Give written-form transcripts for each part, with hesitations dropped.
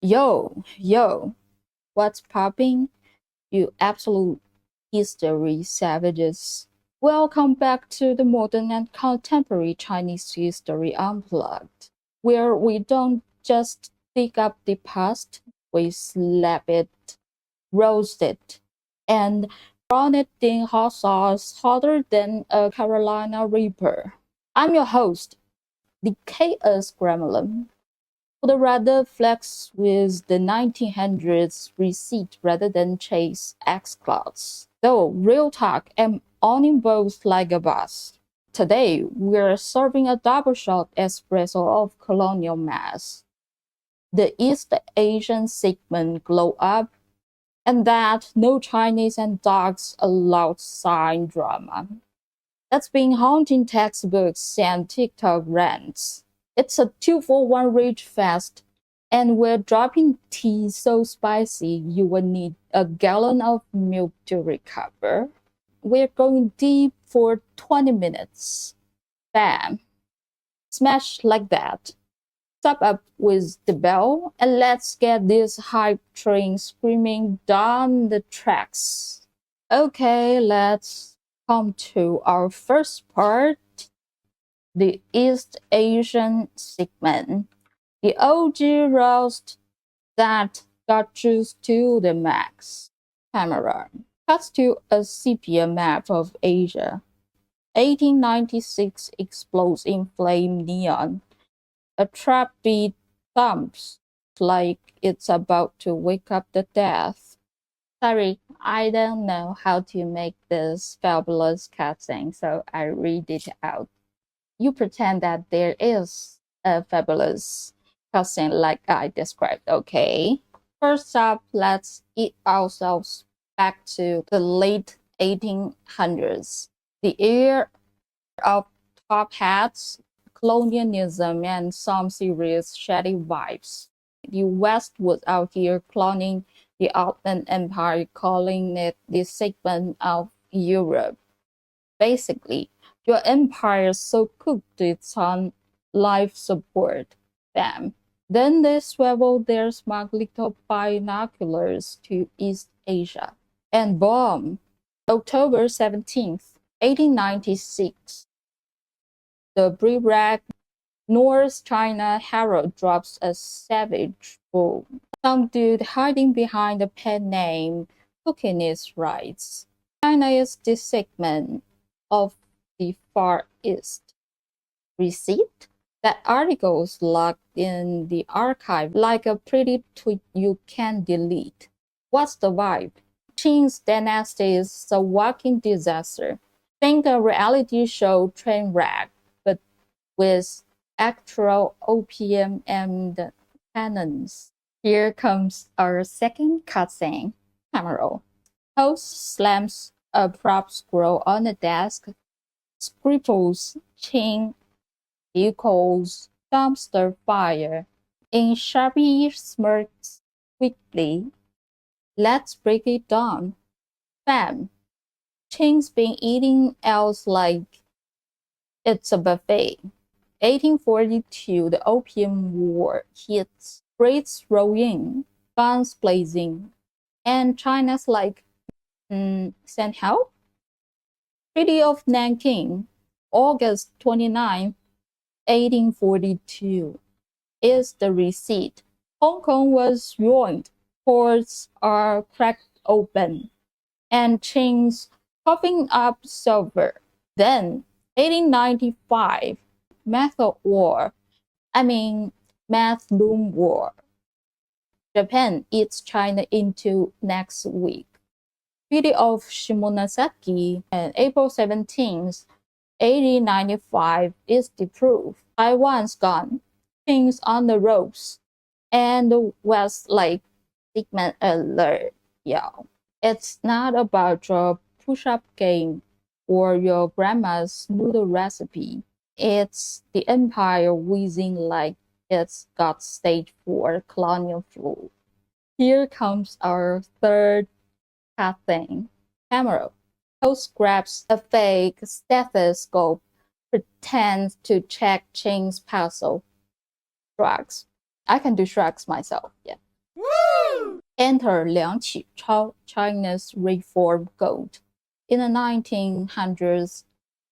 Yo, what's popping? You absolute history savages. Welcome back to the modern and contemporary Chinese history unplugged, where we don't just dig up the past, we slap it, roast it, and brown it in hot sauce hotter than a Carolina Reaper. I'm your host, the Chaos Gremlin. Would rather flex with the 1900s receipt rather than chase X-Clouds. Though, real talk, I'm owning both like a boss. Today, we're serving a double shot espresso of Colonial mass. The East Asian segment glow up, and that no Chinese and dogs allowed sign drama. That's been haunting textbooks and TikTok rants. It's a 2-for-1 rage fest, and we're dropping tea so spicy you would need a gallon of milk to recover. We're going deep for 20 minutes. Bam. Smash like that. Stop up with the bell and let's get this hype train screaming down the tracks. Okay, let's come to our first part, the East Asian segment. The OG roast that got juiced to the max. Camera cuts to a sepia map of Asia. 1896 explodes in flame neon. A trap beat thumps like it's about to wake up the dead. Sorry, I don't know how to make this fabulous cutscene, so I read it out. You pretend that there is a fabulous cutscene like I described, okay? First up, let's eat ourselves back to the late 1800s. The era of top hats, colonialism, and some serious shady vibes. The West was out here cloning the Ottoman Empire, calling it the segment of Europe. Basically, your empire is so cooked it's on life support. Bam. Then they swivel their smug little binoculars to East Asia. And boom! October 17th, 1896. The Brirac North China Herald drops a savage boom. Some dude hiding behind a pen name Putinese writes, China is the segment of the Far East. Receipt? That article's locked in the archive like a pretty tweet you can't delete. What's the vibe? Qing's dynasty is a walking disaster. Think a reality show train wreck, but with actual opium and cannons. Here comes our second cutscene. Camera. Host slams a prop scroll on the desk, scribbles Qing equals dumpster fire. In Sharpie smirks quickly. Let's break it down. Bam. Qing's been eating else like it's a buffet. 1842, the Opium War hits. Raids roll in, guns blazing, and China's like, send help? Treaty of Nanking, August 29, 1842, is the receipt. Hong Kong was ruined, ports are cracked open, and Qing's coughing up silver. Then, 1895, Method War. Math loom war. Japan eats China into next week. Treaty of Shimonoseki on April 17th, 1895 is the proof. Taiwan's gone. Things on the ropes. And the West like segment alert, y'all. It's not about your push-up game or your grandma's noodle recipe. It's the empire wheezing like it's got stage 4 colonial flu. Here comes our third thing. Camera. Host grabs a fake stethoscope, pretends to check Ching's puzzle. Shrugs. I can do shrugs myself, yeah. Enter Liang Qichao, China's reform goat. In the 1900s,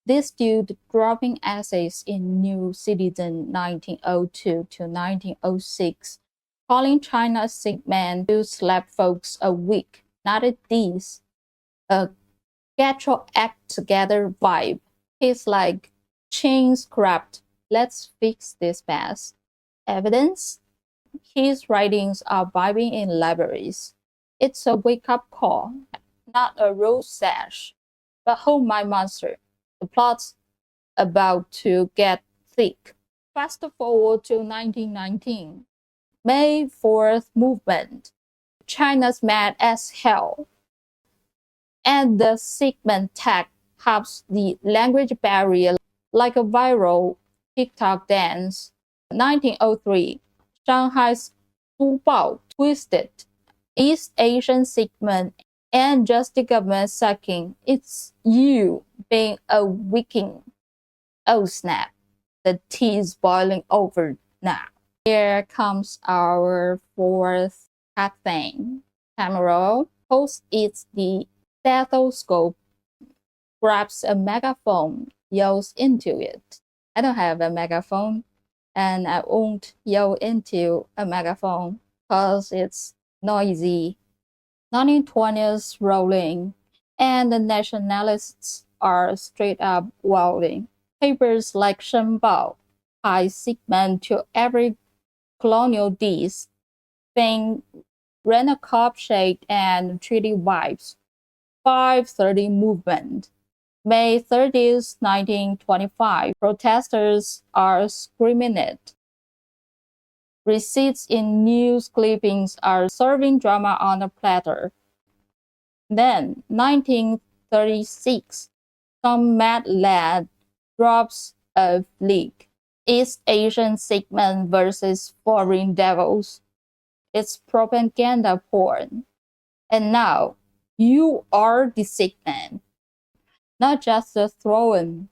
this dude dropping essays in New Citizen 1902 to 1906, calling China a sick man who slap folks a week, not a diss, a get your act together vibe. He's like, chains corrupt, let's fix this mess. Evidence? His writings are vibing in libraries. It's a wake-up call, not a rose sash. But hold my monster. The plot's about to get thick. Fast forward to 1919. May 4th movement. China's mad as hell. And the segment tag helps the language barrier like a viral TikTok dance. 1903. Shanghai's Zubao twisted. East Asian segment and just the government sucking. It's you being a Viking. Oh snap, the tea is boiling over now. Here comes our fourth cat thing. Camera holds its the stethoscope, grabs a megaphone, yells into it. I don't have a megaphone, and I won't yell into a megaphone because it's noisy. 1920s rolling, and the nationalists are straight up wilding. Papers like Shenbao tie segment to every colonial diss, thing, rent a cop shade and treaty vibes. 530 movement. May 30th, 1925, protesters are screaming it. Receipts in news clippings are serving drama on a platter. Then, 1936, some mad lad drops a leak. East Asian segment versus foreign devils. It's propaganda porn. And now, you are the segment, not just the throne.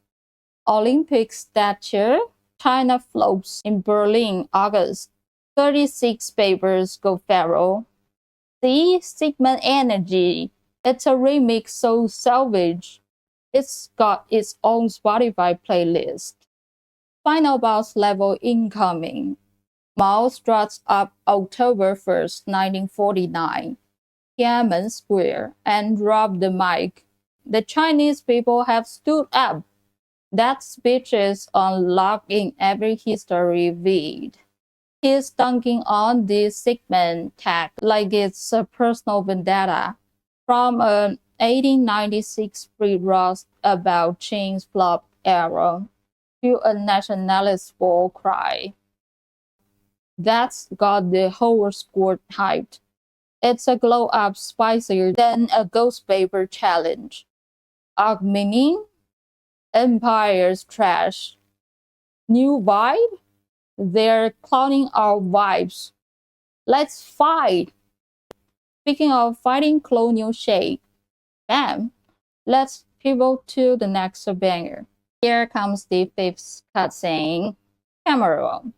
Olympic stature, China floats in Berlin, August. 36 papers go feral. See, segment energy. It's a remix so salvage. It's got its own Spotify playlist. Final boss level incoming. Mao struts up October 1st, 1949, Tiananmen Square, and dropped the mic. The Chinese people have stood up. That speech is on lock in every history feed. He's dunking on this segment tag like it's a personal vendetta. From an 1896 free roast about Qing's flop era to a nationalist war cry. That's got the whole squad hyped. It's a glow up spicier than a ghost paper challenge. Arc meaning? Empire's trash. New vibe? They're clowning our vibes. Let's fight! Speaking of fighting colonial shade, bam! Let's pivot to the next banger. Here comes the fifth cutscene. Cameron.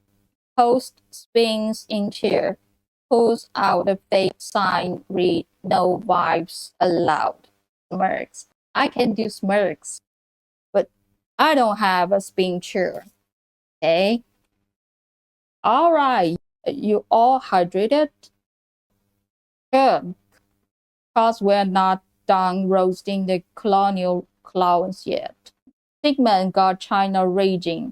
Host spins in chair, pulls out a fake sign, read no vibes allowed. Smirks. I can do smirks, but I don't have a spin chair. Okay? Alright, you all hydrated? Good, because we're not done roasting the colonial clowns yet. Sigmund got China raging.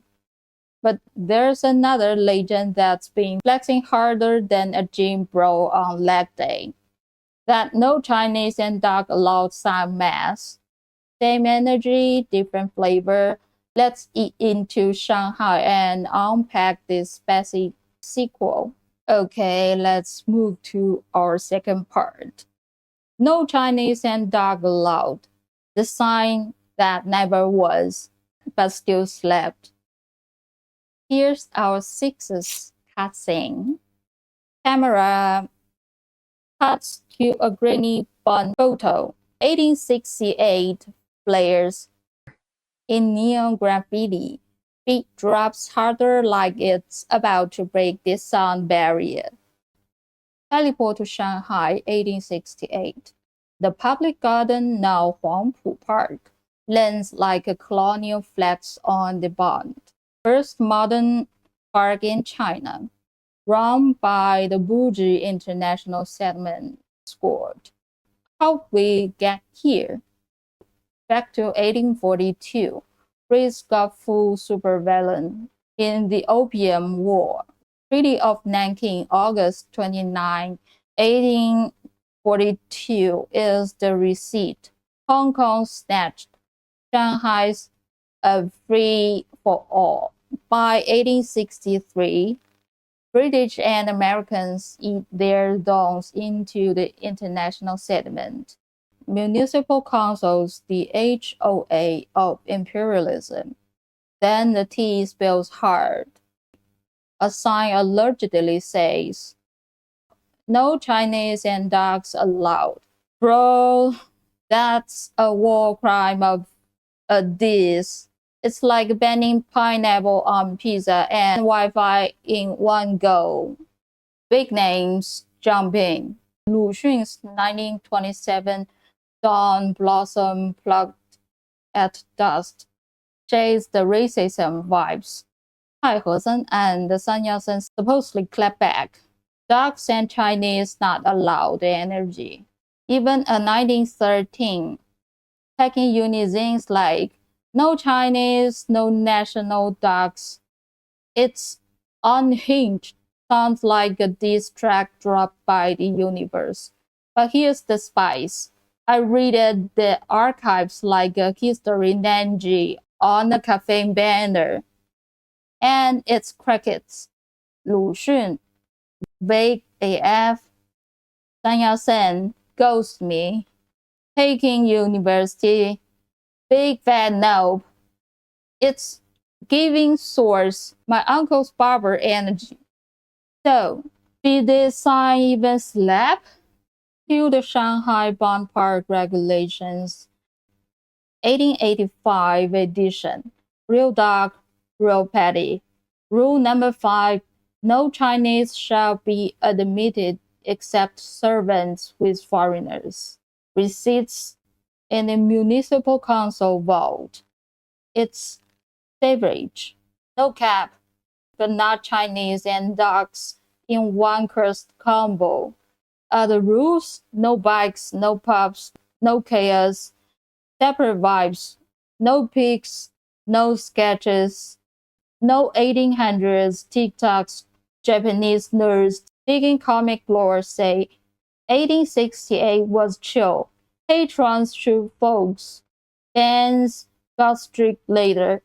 But there's another legend that's been flexing harder than a gym bro on leg day. That no Chinese and dog allowed sign mass. Same energy, different flavor. Let's eat into Shanghai and unpack this spicy sequel. Okay, let's move to our second part. No Chinese and dog allowed. The sign that never was, but still slept. Here's our sixth cutscene. Camera cuts to a grainy bun photo. 1868 players in neon graffiti. Beat drops harder like it's about to break the sound barrier. Teleport to Shanghai, 1868. The public garden, now Huangpu Park, lands like a colonial flags on the bond. First modern park in China, run by the Buji International Settlement Squad. How we get here? Back to 1842, Greece got full supervillain in the Opium War. Treaty of Nanking, August 29, 1842 is the receipt. Hong Kong snatched. Shanghai's a free for all. By 1863, British and Americans eat their dons into the international settlement. Municipal councils, the HOA of imperialism. Then the tea spills hard. A sign allegedly says, "No Chinese and dogs allowed." Bro, that's a war crime of a diss. It's like banning pineapple on pizza and Wi-Fi in one go. Big names jump in. Lu Xun's 1927 Dawn Blossom plucked at dusk chased the racism vibes. Hai Hezhen and San Yat-sen supposedly clap back. Dogs and Chinese not allowed energy. Even a 1913 packing unizines like no Chinese, no national dogs. It's unhinged. Sounds like a diss track dropped by the universe. But here's the spice. I read the archives like a history Nanji on a cafe banner. And it's crickets. Lu Xun, vague AF, San Yat-sen, ghost me, Peking University, big fat nope. It's giving source my uncle's barber energy. So, did this sign even slap? Cue the Shanghai Bond Park Regulations, 1885 edition. Real dog, real petty. Rule number 5, no Chinese shall be admitted except servants with foreigners. Receipts in the municipal council vault. It's beverage. No cap, but not Chinese and dogs in one cursed combo. Other rules, no bikes, no pubs, no chaos, separate vibes, no pics, no sketches, no 1800s TikToks, Japanese nerds digging comic lore say 1868 was chill. Patrons shoot folks. Fans got strict later.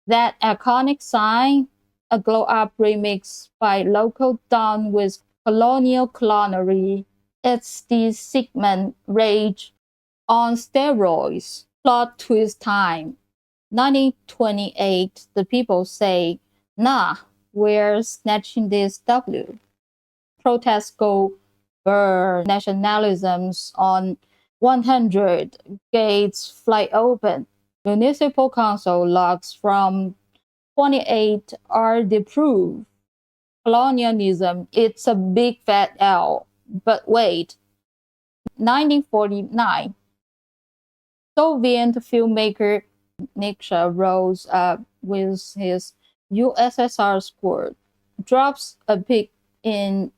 That iconic sign, a glow-up remix by local Don with Colonial Clownery. It's the segment rage on steroids. Plot twist time. 1928, the people say, nah, we're snatching this W. Protests go burr, nationalisms on 100, gates fly open. Municipal council logs from 28 are the proof. Colonialism, it's a big fat L. But wait, 1949, Soviet filmmaker Nikita rose up with his USSR squad, drops a pic in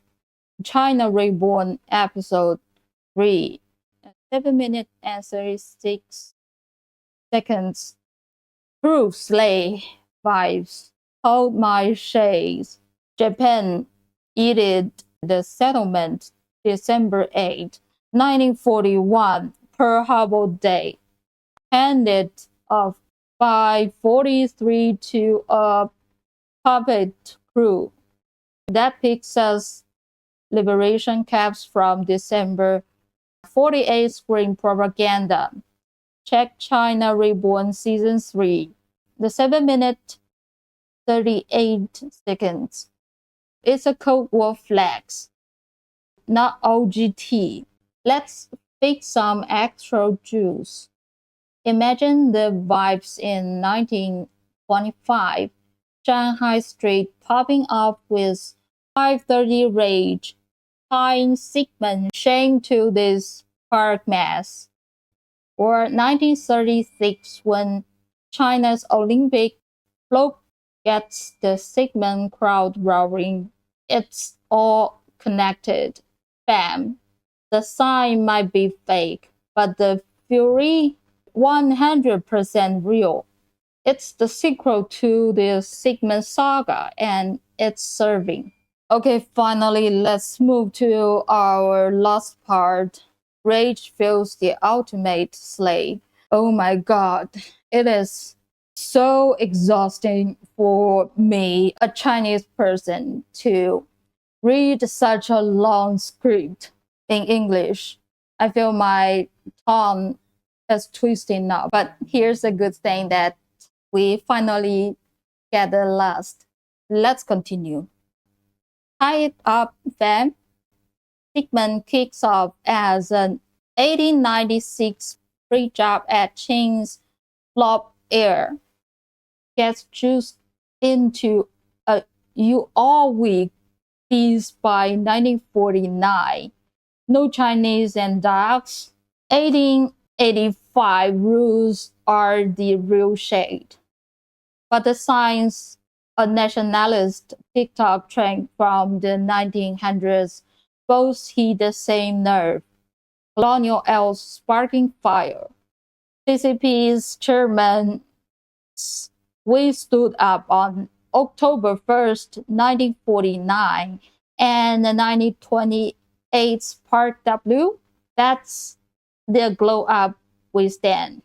China Reborn episode 3, 7 minutes and 36 seconds. Proof slay vibes. Hold my shades. Japan edicted the settlement December 8, 1941, Pearl Harbor Day. Handed off by 43 to a puppet crew. That picks us liberation caps from December 48 screen propaganda. Check China Reborn Season 3. The 7 minute 38 seconds. It's a Cold War flex, not OGT. Let's fix some extra juice. Imagine the vibes in 1925. Shanghai Street popping up with 530 rage, tying segment chained to this park mass. Or 1936 when China's Olympic float gets the segment crowd roaring. It's all connected. Bam. The sign might be fake, but the fury 100% real. It's the sequel to the Sigmund saga and it's serving. Okay, finally, let's move to our last part. Rage feels the ultimate slave. Oh my god, it is so exhausting for me, a Chinese person, to read such a long script in English. I feel my tongue is twisting now, but here's a good thing that we finally get the last. Let's continue. Tie it up, fam. Sigmund kicks off as an 1896 free job at Ching's Flop Air. Gets juiced into a You All Week piece by 1949. No Chinese and dogs. 1885 rules are the real shade. But the signs a nationalist TikTok trend from the 1900s both hit the same nerve. Colonial L's sparking fire. CCP's chairman, we stood up on October 1st, 1949, and the 1928 Park W. That's the glow up we stand.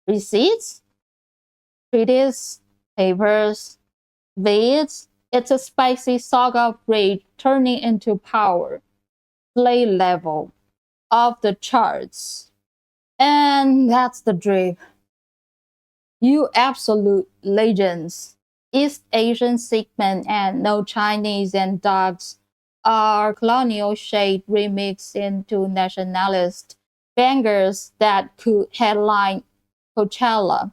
Receipts, treaties, papers, vids. It's a spicy saga of rage turning into power. Play level off the charts. And that's the drip. You absolute legends. East Asian segment and No Chinese and Dogs are colonial shade remixed into nationalist bangers that could headline Coachella.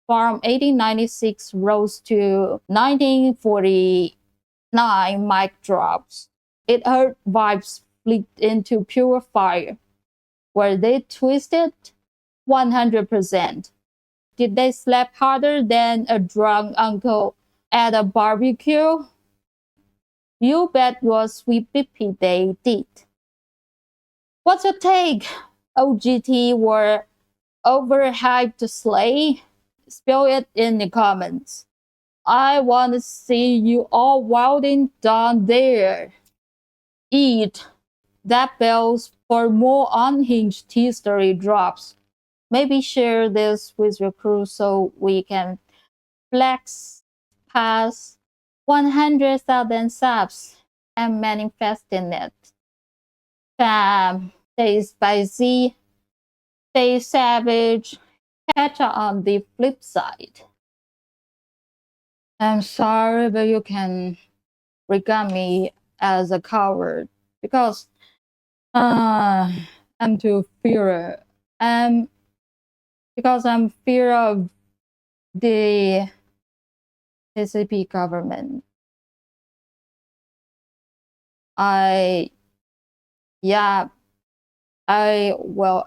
From 1896 rose to 1949 mic drops. It heard vibes flipped into pure fire. Were they twisted? 100%. Did they slap harder than a drunk uncle at a barbecue? You bet your sweet pippy they did. What's your take? OGT were overhyped to slay? Spill it in the comments. I want to see you all wilding down there. Eat that bells for more unhinged history drops. Maybe share this with your crew so we can flex past 100,000 subs and manifesting it. Fam, stay spicy, stay savage, catch up on the flip side. I'm sorry, but you can regard me as a coward because I'm too fear and because I'm fear of the CCP government. I will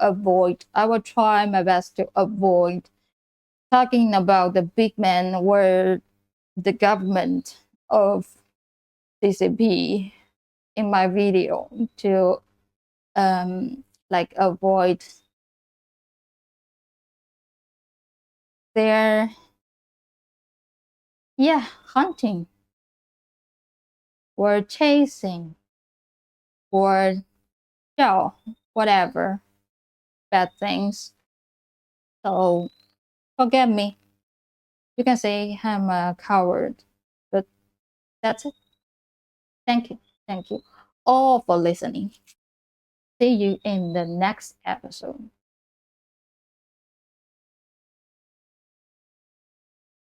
try my best to avoid talking about the big man or the government of CCP in my video to avoid their hunting or chasing or whatever bad things. So forget me. You can say I'm a coward, but that's it. Thank you. Thank you all for listening. See you in the next episode.